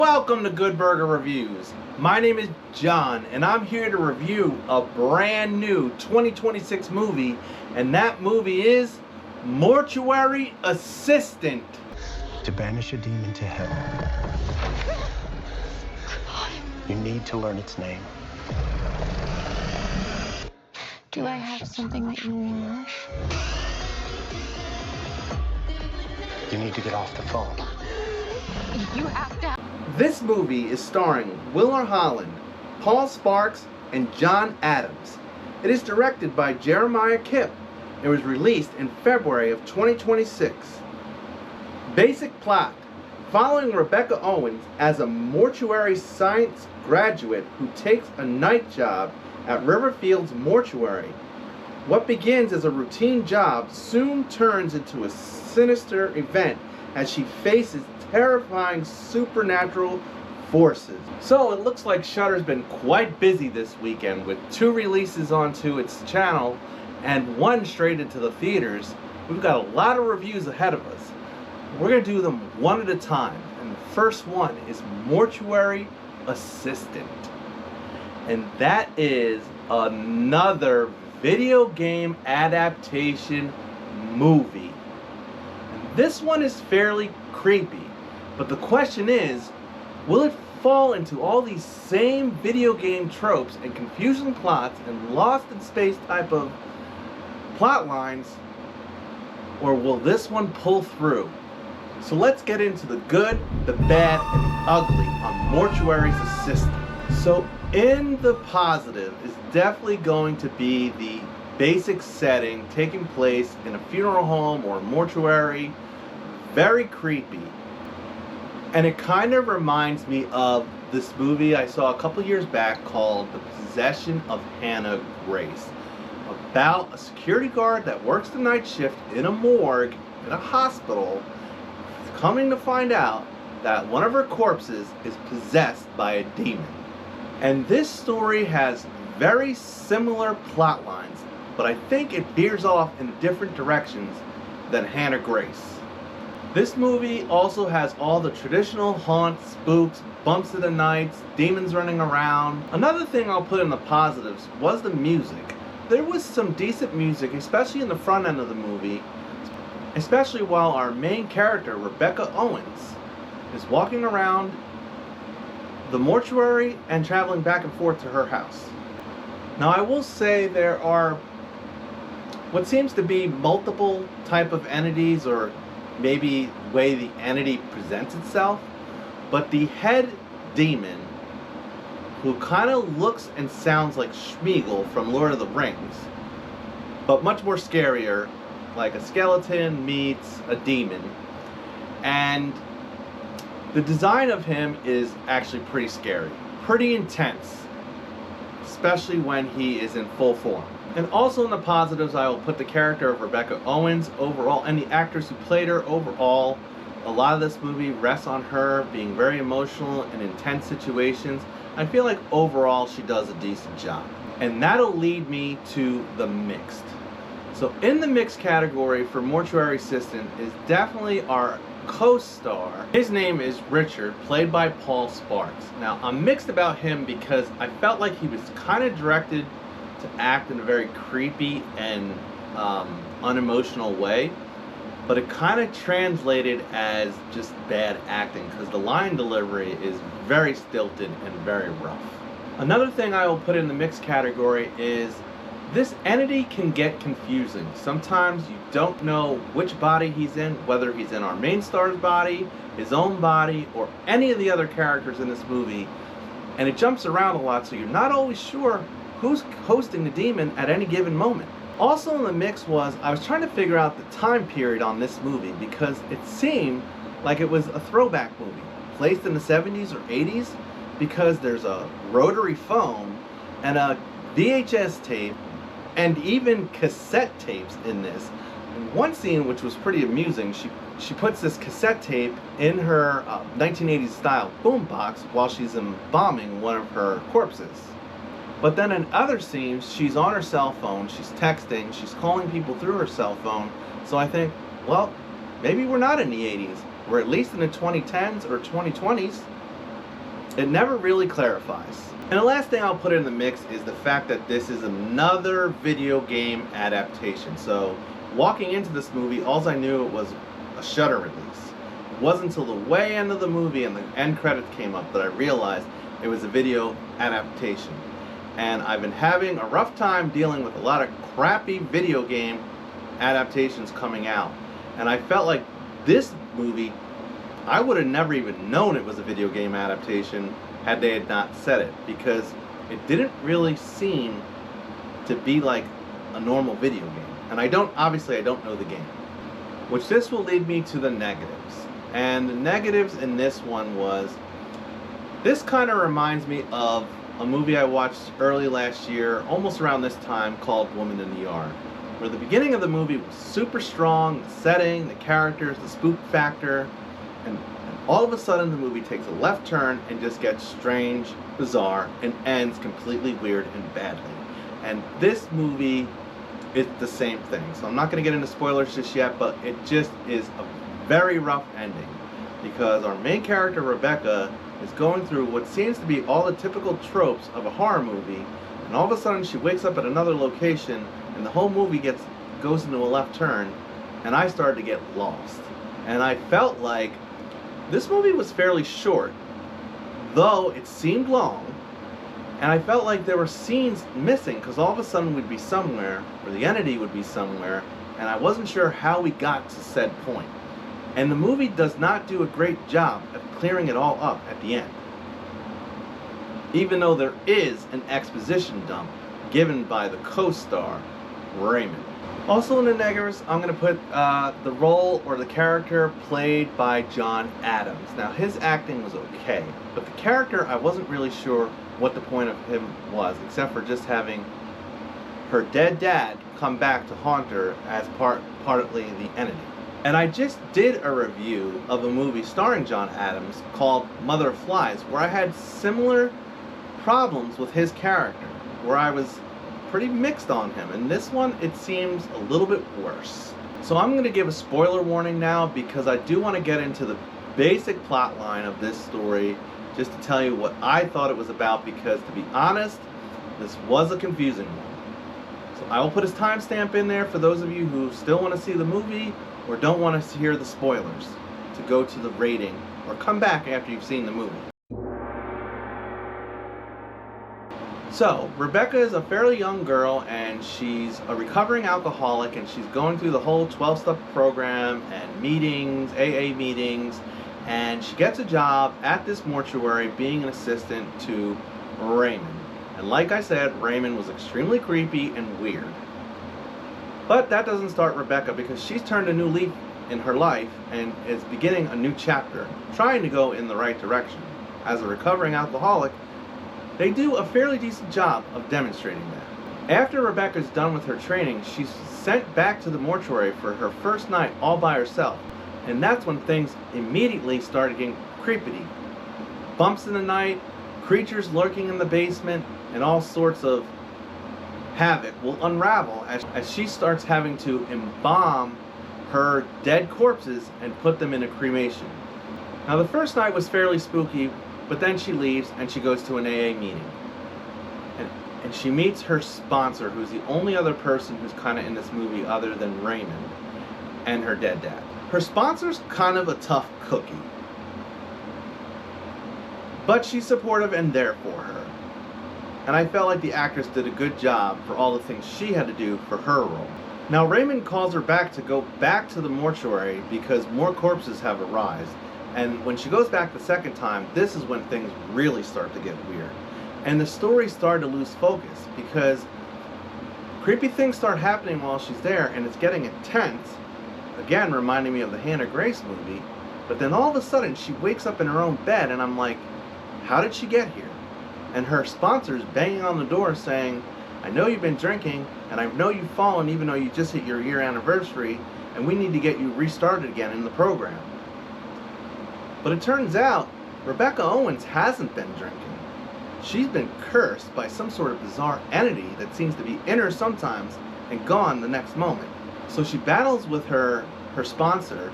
Welcome to Good Burger Reviews. My name is John and I'm here to review a brand new 2026 movie, and that movie is Mortuary Assistant. To banish a demon to hell, you need to learn its name. Do I have something that you want? You need to get off the phone. You have to. This movie is starring Willer Holland, Paul Sparks, and John Adams. It is directed by Jeremiah Kipp. It was released in February of 2026. Basic plot: following Rebecca Owens as a mortuary science graduate who takes a night job at Riverfield's mortuary. What begins as a routine job soon turns into a sinister event as she faces terrifying supernatural forces. So it looks like Shudder's been quite busy this weekend with 2 releases onto its channel and 1 straight into the theaters. We've got a lot of reviews ahead of us. We're going to do them one at a time, and the first one is Mortuary Assistant. And that is another video game adaptation movie. And this one is fairly creepy, but the question is, will it fall into all these same video game tropes and confusing plots and lost in space type of plot lines, or will this one pull through? So let's get into the good, the bad, and the ugly on Mortuary's Assistant. So in the positive is definitely going to be the basic setting taking place in a funeral home or a mortuary. Very creepy. And it kind of reminds me of this movie I saw a couple years back called The Possession of Hannah Grace, about a security guard that works the night shift in a morgue in a hospital, coming to find out that one of her corpses is possessed by a demon. And this story has very similar plot lines, but I think it veers off in different directions than Hannah Grace. This movie also has all the traditional haunts, spooks, bumps of the nights, demons running around. Another thing I'll put in the positives was the music. There was some decent music, especially in the front end of the movie, especially while our main character, Rebecca Owens, is walking around the mortuary and traveling back and forth to her house. Now I will say there are what seems to be multiple type of entities, or maybe the way the entity presents itself, but the head demon, who kind of looks and sounds like Schmeagol from Lord of the Rings, but much more scarier, like a skeleton meets a demon. And the design of him is actually pretty scary, pretty intense, especially when he is in full form. And also in the positives, I will put the character of Rebecca Owens overall, and the actors who played her overall. A lot of this movie rests on her being very emotional in intense situations. I feel like overall she does a decent job. And that'll lead me to the mixed. So in the mixed category for Mortuary Assistant is definitely our co-star. His name is Richard, played by Paul Sparks. Now I'm mixed about him because I felt like he was kind of directed to act in a very creepy and unemotional way, but it kind of translated as just bad acting because the line delivery is very stilted and very rough. Another thing I will put in the mixed category is this entity can get confusing. Sometimes you don't know which body he's in, whether he's in our main star's body, his own body, or any of the other characters in this movie, and it jumps around a lot, so you're not always sure who's hosting the demon at any given moment. Also in the mix was, I was trying to figure out the time period on this movie because it seemed like it was a throwback movie, placed in the 70s or 80s, because there's a rotary phone and a VHS tape and even cassette tapes in this. In one scene, which was pretty amusing, she puts this cassette tape in her 1980s style boombox while she's embalming one of her corpses. But then in other scenes, she's on her cell phone, she's texting, she's calling people through her cell phone. So I think, well, maybe we're not in the 80s. We're at least in the 2010s or 2020s. it never really clarifies. And the last thing I'll put in the mix is the fact that this is another video game adaptation. So walking into this movie, all I knew it was a Shudder release. It wasn't until the way end of the movie and the end credits came up that I realized it was a video adaptation. And I've been having a rough time dealing with a lot of crappy video game adaptations coming out. And I felt like this movie, I would have never even known it was a video game adaptation had they had not said it, because it didn't really seem to be like a normal video game. And obviously I don't know the game. Which this will lead me to the negatives. And the negatives in this one was, this kind of reminds me of a movie I watched early last year, almost around this time, called Woman in the Yard, where the beginning of the movie was super strong, the setting, the characters, the spook factor, and all of a sudden the movie takes a left turn and just gets strange, bizarre, and ends completely weird and badly. And this movie is the same thing. So I'm not going to get into spoilers just yet, but it just is a very rough ending, because our main character, Rebecca, is going through what seems to be all the typical tropes of a horror movie, and all of a sudden she wakes up at another location and the whole movie goes into a left turn, and I started to get lost. And I felt like this movie was fairly short, though it seemed long, and I felt like there were scenes missing, because all of a sudden we'd be somewhere, or the entity would be somewhere, and I wasn't sure how we got to said point. And the movie does not do a great job of clearing it all up at the end, even though there is an exposition dump given by the co-star, Raymond. Also in the negatives, I'm going to put the role or the character played by John Adams. Now his acting was okay, but the character, I wasn't really sure what the point of him was, except for just having her dead dad come back to haunt her as partly the entity. And I just did a review of a movie starring John Adams called Mother of Flies, where I had similar problems with his character, where I was pretty mixed on him. And this one, it seems a little bit worse. So I'm going to give a spoiler warning now, because I do want to get into the basic plot line of this story, just to tell you what I thought it was about, because to be honest, this was a confusing one. So I will put his timestamp in there for those of you who still want to see the movie, or don't want to hear the spoilers, to go to the rating, or come back after you've seen the movie. So, Rebecca is a fairly young girl, and she's a recovering alcoholic, and she's going through the whole 12-step program and meetings, AA meetings, and she gets a job at this mortuary being an assistant to Raymond. And like I said, Raymond was extremely creepy and weird. But that doesn't start Rebecca, because she's turned a new leaf in her life and is beginning a new chapter, trying to go in the right direction. As a recovering alcoholic, they do a fairly decent job of demonstrating that. After Rebecca's done with her training, she's sent back to the mortuary for her first night all by herself. And that's when things immediately started getting creepy. Bumps in the night, creatures lurking in the basement, and all sorts of havoc will unravel as she starts having to embalm her dead corpses and put them in a cremation. Now the first night was fairly spooky, but then she leaves and she goes to an AA meeting. And she meets her sponsor, who's the only other person who's kind of in this movie other than Raymond, and her dead dad. Her sponsor's kind of a tough cookie, but she's supportive and there for her. And I felt like the actress did a good job for all the things she had to do for her role. Now Raymond calls her back to go back to the mortuary because more corpses have arrived. And when she goes back the second time, this is when things really start to get weird. And the story started to lose focus, because creepy things start happening while she's there, and it's getting intense. Again, reminding me of the Hannah Grace movie. But then all of a sudden, she wakes up in her own bed, and I'm like, how did she get here? And her sponsor's banging on the door saying, I know you've been drinking, and I know you've fallen even though you just hit your year anniversary, and we need to get you restarted again in the program. But it turns out, Rebecca Owens hasn't been drinking. She's been cursed by some sort of bizarre entity that seems to be in her sometimes and gone the next moment. So she battles with her sponsor,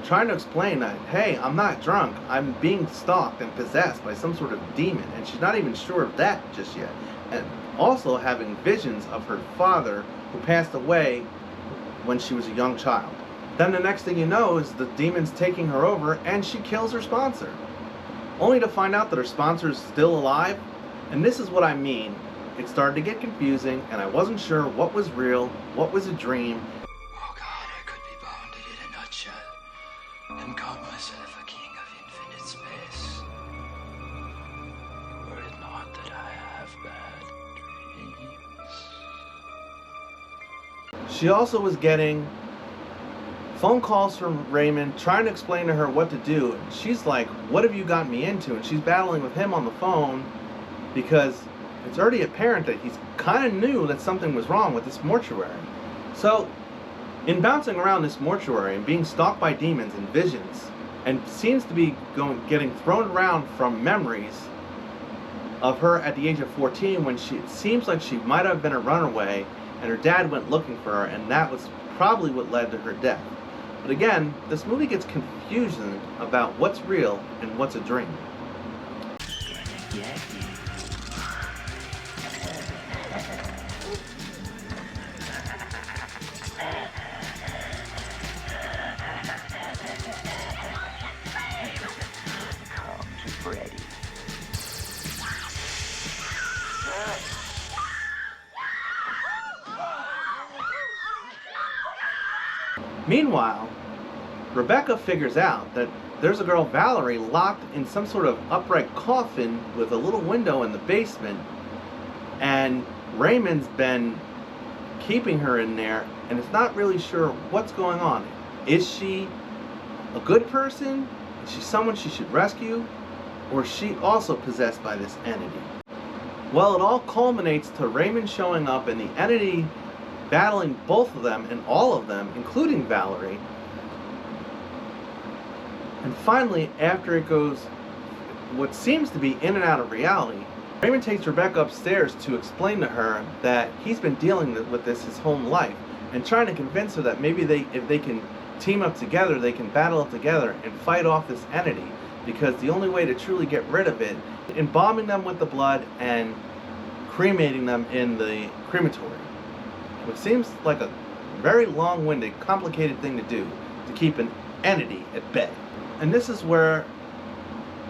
trying to explain that, hey, I'm not drunk, I'm being stalked and possessed by some sort of demon, and she's not even sure of that just yet. And also having visions of her father who passed away when she was a young child. Then the next thing you know is the demon's taking her over and she kills her sponsor. Only to find out that her sponsor is still alive. And this is what I mean. It started to get confusing and I wasn't sure what was real, what was a dream. Oh God, I could be bounded in a nutshell and call myself a king of infinite space. Were it not that I have bad dreams. She also was getting phone calls from Raymond trying to explain to her what to do. And she's like, what have you gotten me into? And she's battling with him on the phone because it's already apparent that he's kind of knew that something was wrong with this mortuary. So, in bouncing around this mortuary and being stalked by demons and visions, and seems to be getting thrown around from memories of her at the age of 14 when it seems like she might have been a runaway and her dad went looking for her, and that was probably what led to her death. But again, this movie gets confusing about what's real and what's a dream. Meanwhile, Rebecca figures out that there's a girl, Valerie, locked in some sort of upright coffin with a little window in the basement, and Raymond's been keeping her in there, and it's not really sure what's going on. Is she a good person? Is she someone she should rescue? Or is she also possessed by this entity? Well, it all culminates to Raymond showing up and the entity battling both of them and all of them, including Valerie. And finally, after it goes what seems to be in and out of reality, Raymond takes Rebecca upstairs to explain to her that he's been dealing with this his whole life and trying to convince her that maybe if they can team up together, they can battle up together and fight off this entity, because the only way to truly get rid of it is embalming them with the blood and cremating them in the crematory. Which seems like a very long-winded, complicated thing to do to keep an entity at bay. And this is where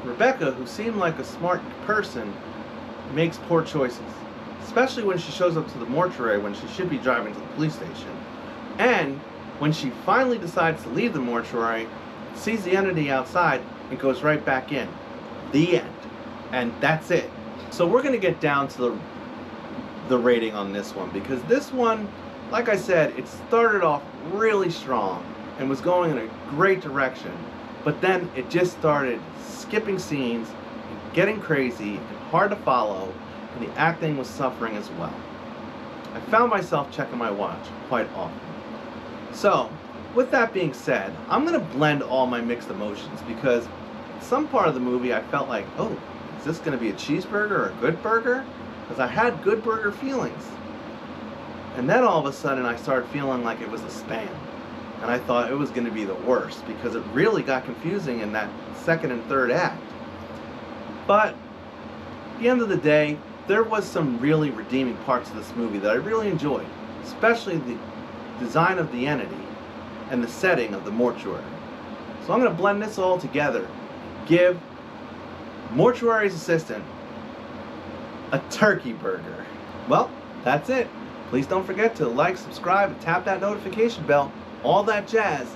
Rebecca, who seemed like a smart person, makes poor choices. Especially when she shows up to the mortuary when she should be driving to the police station. And when she finally decides to leave the mortuary, sees the entity outside, and goes right back in. The end. And that's it. So we're going to get down to the rating on this one, because this one, like I said, it started off really strong and was going in a great direction, but then it just started skipping scenes and getting crazy and hard to follow, and the acting was suffering as well. I found myself checking my watch quite often. So with that being said, I'm going to blend all my mixed emotions, because some part of the movie I felt like, oh, is this going to be a cheeseburger or a good burger? Because I had good burger feelings. And then all of a sudden I started feeling like it was a spam. And I thought it was going to be the worst, because it really got confusing in that second and third act. But at the end of the day, there was some really redeeming parts of this movie that I really enjoyed. Especially the design of the entity and the setting of the mortuary. So I'm going to blend this all together. Give Mortuary's assistant a turkey burger. Well, that's it. Please don't forget to like, subscribe, and tap that notification bell. All that jazz.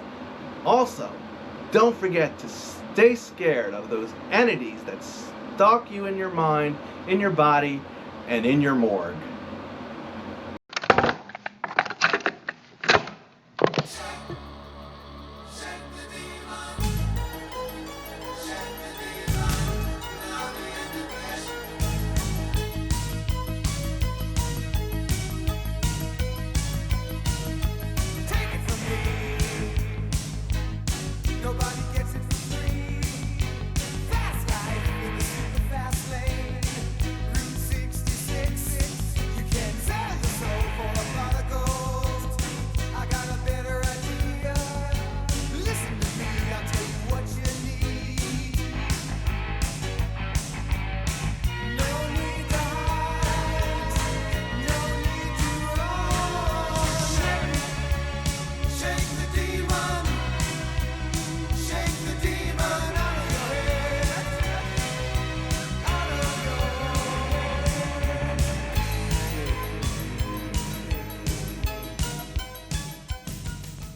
Also, don't forget to stay scared of those entities that stalk you in your mind, in your body, and in your morgue.